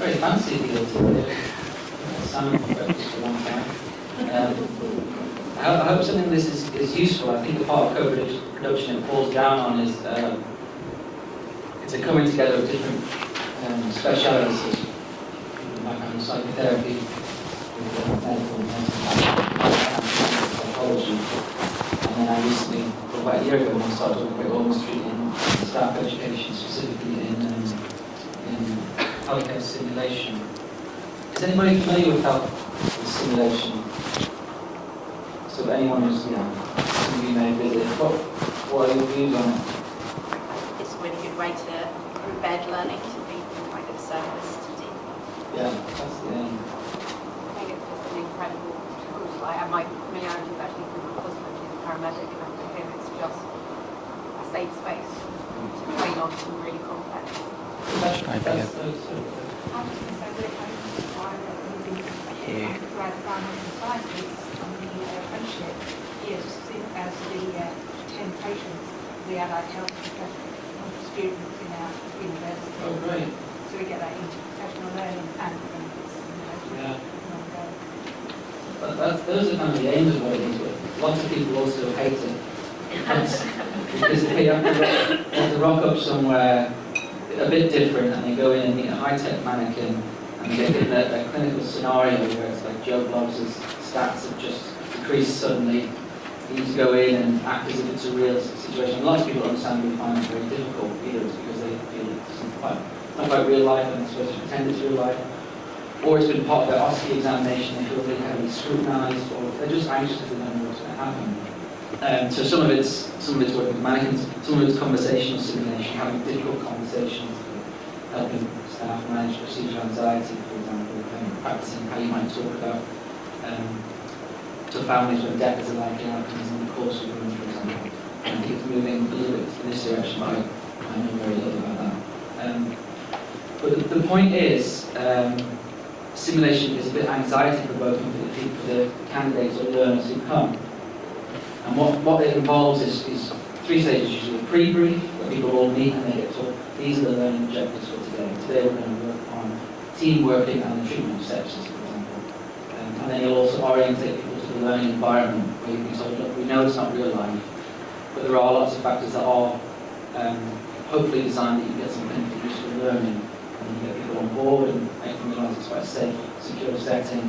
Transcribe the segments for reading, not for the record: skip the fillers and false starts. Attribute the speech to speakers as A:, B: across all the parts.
A: very fancy field to salmon for breakfast for a long time. I hope something of this is useful. I think the part of co-production it falls down on is it's a coming together of different specialities. Background in psychotherapy, with medical psychology, and then I recently, about a year ago, I started with Great Ormond Street in staff education, specifically in healthcare simulation. Is anybody familiar with health simulation? So anyone who's, some of you may visit, what are your views on it?
B: It's a really good way to embed learning to be kind of service to people.
A: Yeah, that's the aim.
B: I think it's just an incredible tool. I have my familiarity with actually with my husband, who's a paramedic, and for him it's just a safe space to train on some really complex.
A: That's
C: idea.
D: I was going to say we're kind of using grad environmental scientists on the apprenticeship here to see as the 10 patients we had our health professional students in our university.
A: Oh, great.
D: So we get that interprofessional learning and benefits.
A: Yeah. But those are kind of the aims of what it is, but lots of people also hate it. Because they have to rock up somewhere a bit different, and they go in and meet a high-tech mannequin, and they get in a clinical scenario where it's like Joe Blogs' stats have just decreased suddenly. You need to go in and act as if it's a real situation. Lots of people understandably find it very difficult, either it's because they feel it's not quite real life and it's supposed to pretend it's real life, or it's been part of their OSCE examination, they feel really heavily scrutinised, or they're just anxious because they don't know what's going to happen. So some of it's working with mannequins, some of it's conversational simulation, having difficult conversations, helping staff manage procedural anxiety, for example, practicing how you might talk about to families when death is a likely outcome in the course of room, for example. I think it's moving a little bit in this direction, but I know very little about that. But the point is, simulation is a bit anxiety provoking for the candidates or learners who come. And what it involves is 3 stages usually. A pre-brief, where people all meet and they get told, these are the learning objectives for today. Today we're going to work on team working and the treatment of sepsis, for example. And then you'll also orientate people to the learning environment, where you'll be told, look, we know it's not real life, but there are lots of factors that are hopefully designed that you get some clinically useful learning, and you get people on board and make them realise it's quite a safe, secure setting.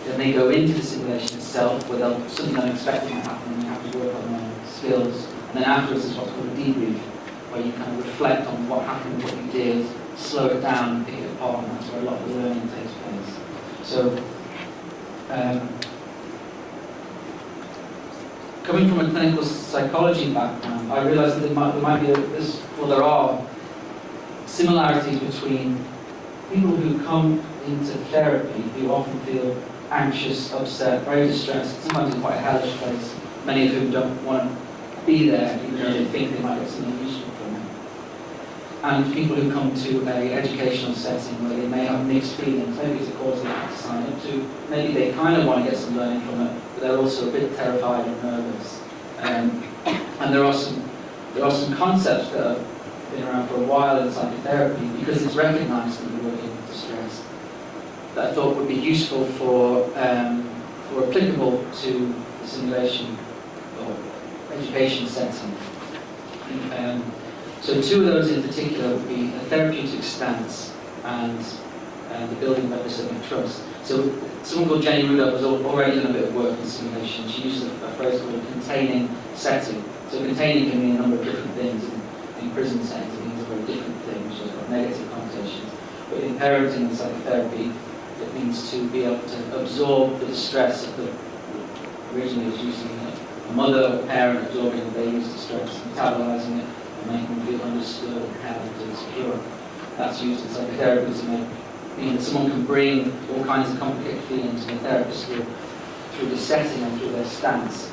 A: Then they go into the simulation itself, where something unexpected might happen and you have to work on their skills. And then afterwards is what's called a debrief, where you kind of reflect on what happened, what you did, slow it down, pick it apart, and that's where a lot of the learning takes place. So, coming from a clinical psychology background, I realised that there are similarities between people who come into therapy who often feel anxious, upset, very distressed, sometimes in quite a hellish place, many of whom don't want to be there even though they think they might get something useful from it. And people who come to an educational setting where they may have mixed feelings, maybe it's a course they have to sign up to, maybe they kind of want to get some learning from it, but they're also a bit terrified and nervous. And there are some concepts that have been around for a while in psychotherapy, because it's recognised that you're working with distress, that I thought would be useful for applicable to the simulation or education setting. So 2 of those in particular would be a therapeutic stance and the building of epistemic trust. So someone called Jenny Rudolph has already done a bit of work in simulation. She uses a phrase called a containing setting. So containing can mean a number of different things. In prison settings it means a very different thing, which has got negative connotations. But in parenting and psychotherapy, it means to be able to absorb the distress of originally it was using a mother or parent absorbing the baby's distress, metabolizing it, and making them feel understood, held, and secure. That's used in psychotherapy to mean that someone can bring all kinds of complicated feelings to the therapist through the setting and through their stance,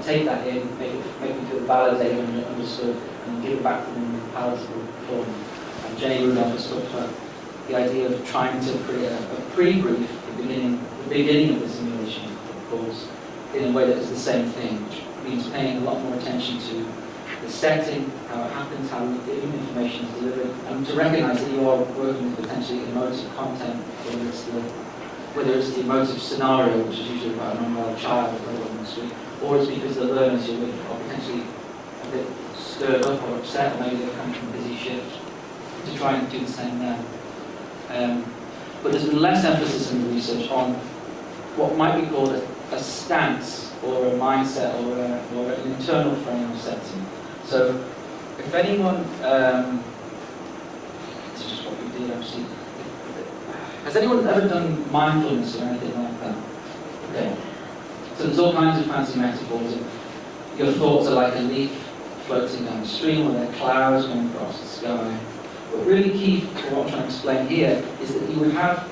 A: take that in, make them feel validated and understood, and give it back to them in a palatable form. And Jenny Rudolph has talked about the idea of trying to create a pre-brief, the beginning of the simulation, of course, in a way that is the same thing, which means paying a lot more attention to the setting, how it happens, how the information is delivered, and to recognise that you are working with potentially emotive content, whether it's the emotive scenario, which is usually about an unwell child or Great Ormond Street, or it's because the learners you're with are potentially a bit stirred up or upset, or maybe they're coming from a busy shift, to try and do the same there. But there's been less emphasis in the research on what might be called a stance or a mindset or an internal frame of setting. So if anyone, this is just what we did actually, has anyone ever done mindfulness or anything like that? Okay. So there's all kinds of fancy metaphors. Your thoughts are like a leaf floating down the stream, or they're clouds going across the sky. But really key for what I'm trying to explain here is that you would have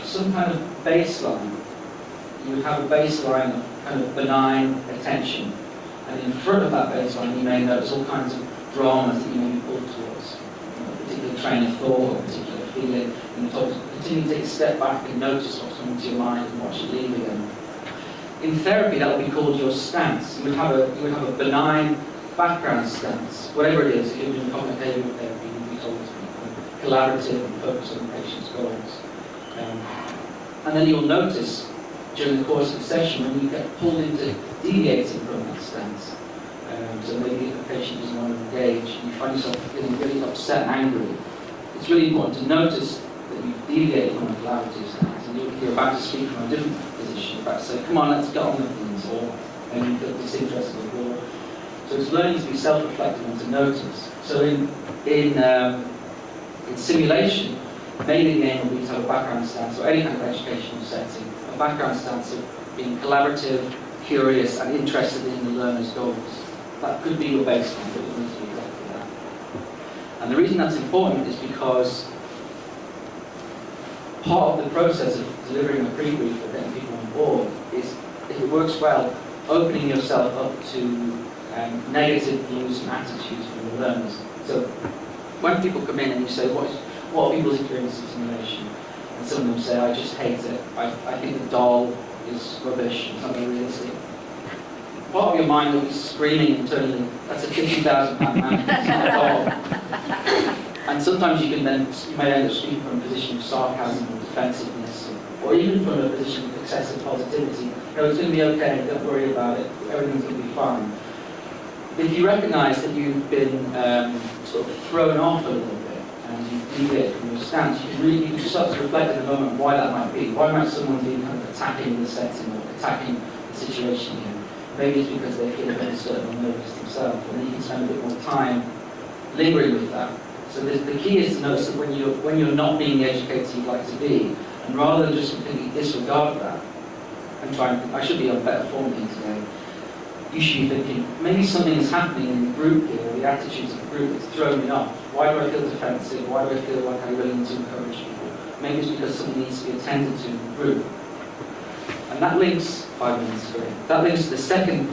A: some kind of baseline. You would have a baseline of kind of benign attention. And in front of that baseline, you may notice all kinds of dramas that you may be pulled towards. A particular train of thought, or a particular feeling. And you continue to take a step back and notice what's coming to your mind and watch it leave again. In therapy, that would be called your stance. You would have a benign background stance, whatever it is. If you're doing cognitive behavioural therapy, you'd be told to be collaborative and focus on the patient's goals. And then you'll notice during the course of the session when you get pulled into deviating from that stance. So maybe if the patient doesn't want to engage, and you find yourself feeling really upset and angry, it's really important to notice that you've deviated from a collaborative stance, and you're about to speak from a different position, about to say, come on, let's get on with things, or maybe you feel disinterested before. So it's learning to be self-reflective and to notice. So in simulation, maybe the aim will be to have a background stance, or any kind of educational setting, a background stance of being collaborative, curious, and interested in the learner's goals. That could be your baseline, but it needs to be exactly that. And the reason that's important is because part of the process of delivering a pre-brief or getting people on board is, if it works well, opening yourself up to negative views and attitudes from the learners. So when people come in and you say, what are people's experiences of simulation? And some of them say, I just hate it. I think the doll is rubbish, it's not very realistic. Part of your mind will be screaming internally, that's a £50,000 man, it's not a doll. And sometimes you may end up speaking from a position of sarcasm or defensiveness, or even from a position of excessive positivity. No, it's going to be okay, don't worry about it, everything's going to be fine. If you recognise that you've been sort of thrown off a little bit, and you've deviated from your stance, you can start to reflect in a moment why that might be. Why might someone be kind of attacking the setting or attacking the situation here? Maybe it's because they feel a bit uncertain or nervous themselves, and then you can spend a bit more time lingering with that. So the key is to notice that when you're not being the educator you'd like to be, and rather than just completely disregard that and try and, I should be on better form here today, you should be thinking, maybe something is happening in the group here, or the attitudes of the group that's thrown me off. Why do I feel defensive? Why do I feel like I really need to encourage people? Maybe it's because something needs to be attended to in the group. And that links, 5 minutes ago, that links to the second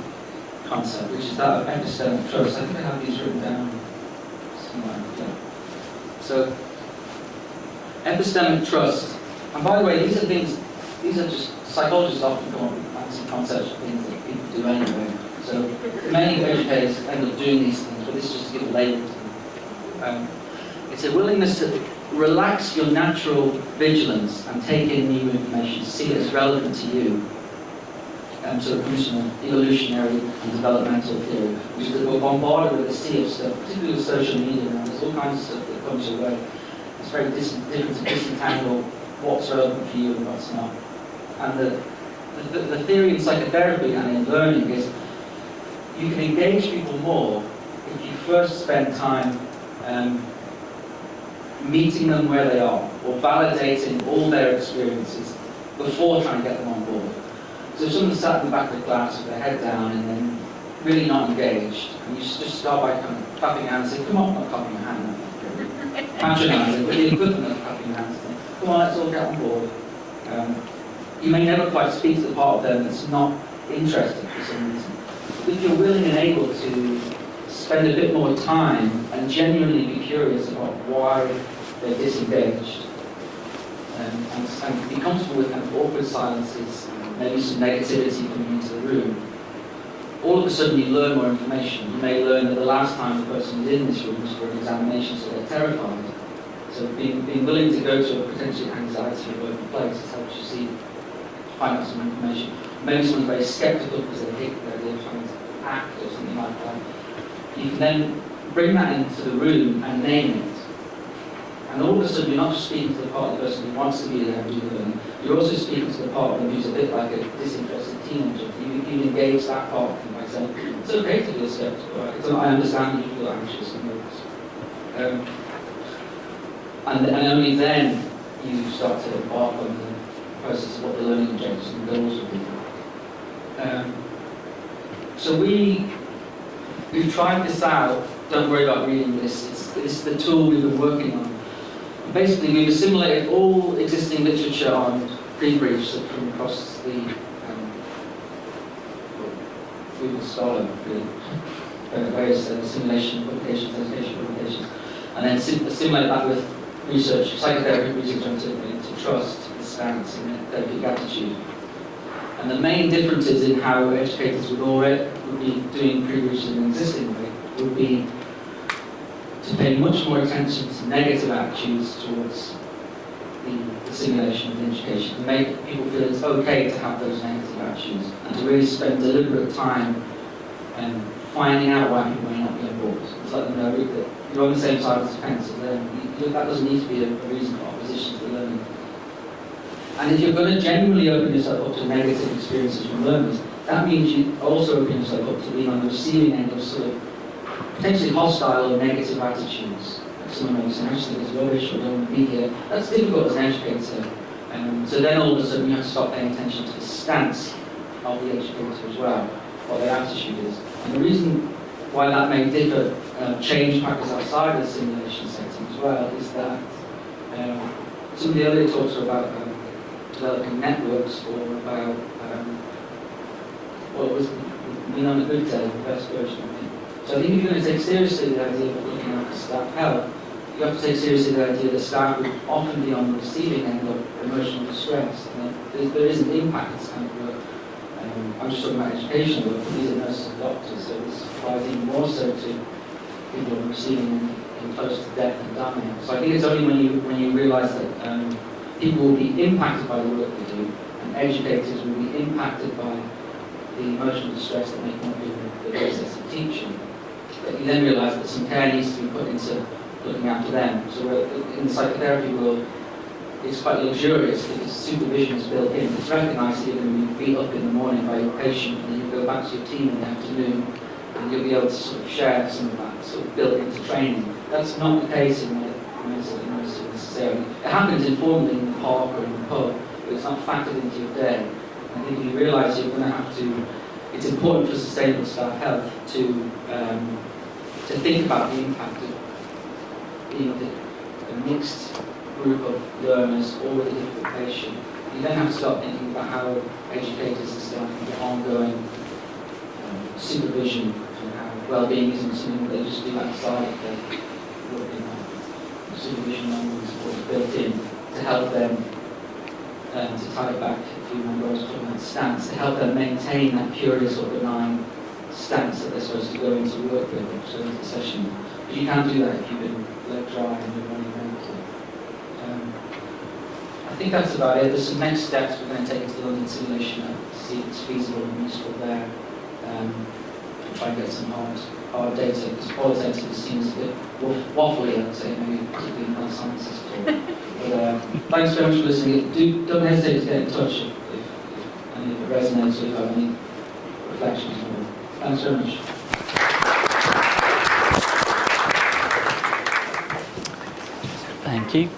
A: concept, which is that of epistemic trust. I think I have these written down somewhere. Yeah. So, epistemic trust, and by the way, these are just, psychologists often come up with fancy concepts of things that people do anyway. So, many educators end up doing these things, but this is just to give a label to them. It's a willingness to relax your natural vigilance and take in new information, see it as relevant to you. So it comes from evolutionary and developmental theory, which is that we're bombarded with a sea of stuff, particularly with social media now. There's all kinds of stuff that comes your way. It's very difficult to disentangle what's relevant for you and what's not. And the theory in psychotherapy and in learning is you can engage people more if you first spend time meeting them where they are, or validating all their experiences before trying to get them on board. So if someone sat in the back of the class with their head down and then really not engaged, and you just start by kind of clapping your hands and say, come on, not clapping your hand, patronising, but the equivalent of clapping your hands, saying, come on, let's all get on board. You may never quite speak to the part of them that's not interested for some reason. But if you're willing and able to spend a bit more time and genuinely be curious about why they're disengaged, and be comfortable with kind of awkward silences, maybe some negativity coming into the room, all of a sudden you learn more information. You may learn that the last time the person was in this room was for an examination, so they're terrified. So being willing to go to a potentially anxiety-working place helps you find out some information. Maybe someone's very sceptical because they hate the idea of trying to act or something like that. You can then bring that into the room and name it. And all of a sudden, you're not just speaking to the part of the person who wants to be there and do the learning, you're also speaking to the part of them who's a bit like a disinterested teenager. You engage that part of them by saying, it's okay to feel skeptical, right? I understand you feel anxious and nervous. And only then you start to embark on the process of what the learning objectives and goals will be. So we've tried this out. Don't worry about reading this. It's the tool we've been working on. Basically, we've assimilated all existing literature on debriefs from across the Google Scholar, really, various simulation publications, education publications, and then assimilate that with research, psychotherapeutic research into trust, the stance, and therapeutic attitude. And the main differences in how educators would be doing pre-research in an existing way would be to pay much more attention to negative attitudes towards the simulation of the education, to make people feel it's okay to have those negative attitudes, and to really spend deliberate time finding out why people may not be on board. It's let them know that you're on the same side of the fence as them. That doesn't need to be a reason for opposition to learning. And if you're going to genuinely open yourself up to negative experiences from learners, that means you also open yourself up to being on the receiving end of sort of potentially hostile or negative attitudes. Like someone may say, I just think it's rubbish, or don't want to be here. That's difficult as an educator. So then all of a sudden you have to start paying attention to the stance of the educator as well, what their attitude is. And the reason why that may differ, change practice outside of the simulation setting as well, is that some of the earlier talks are about developing networks, or about what was being on a good day, the best version of it. So I think if you're going to take seriously the idea of looking after staff health, you have to take seriously the idea that staff would often be on the receiving end of emotional distress. And there is an impact to this kind of work. I'm just talking about educational work, but these are nurses and doctors, so this applies even more so to people on the receiving end and close to death and dying. So I think it's only when you realise that people will be impacted by the work they do, and educators will be impacted by the emotional distress that may come up in the process of teaching, that you then realise that some care needs to be put into looking after them. So in the psychotherapy world, it's quite luxurious because supervision is built in. It's recognised that you're going to be beat up in the morning by your patient, and then you go back to your team in the afternoon, and you'll be able to sort of share some of that sort of built into training. That's not the case in medicine necessarily. It happens informally in the park or in the pub, but it's not factored into your day. I think if you realise you're going to have to, it's important for sustainable staff health to think about the impact of being with a mixed group of learners, all with a difficult patient. You then have to start thinking about how educators and staff can get ongoing supervision, and how well-being isn't something that they just do outside of their working hours. Supervision and support is built in to help them, to tie it back, if you remember I was talking about stance, to help them maintain that curious or benign stance that they're supposed to go into work with, or into the session. But you can't do that if you've been let dry and you're running around. I think that's about it. There's some next steps we're going to take into the London simulation to see if it's feasible and useful there. And try and get some hard data, because qualitative seems a bit waffly, I'd say, maybe particularly in health sciences. But thanks very much for listening. Don't hesitate to get in touch if any of it resonates or you have any reflections on it. Thanks very much.
C: Thank you.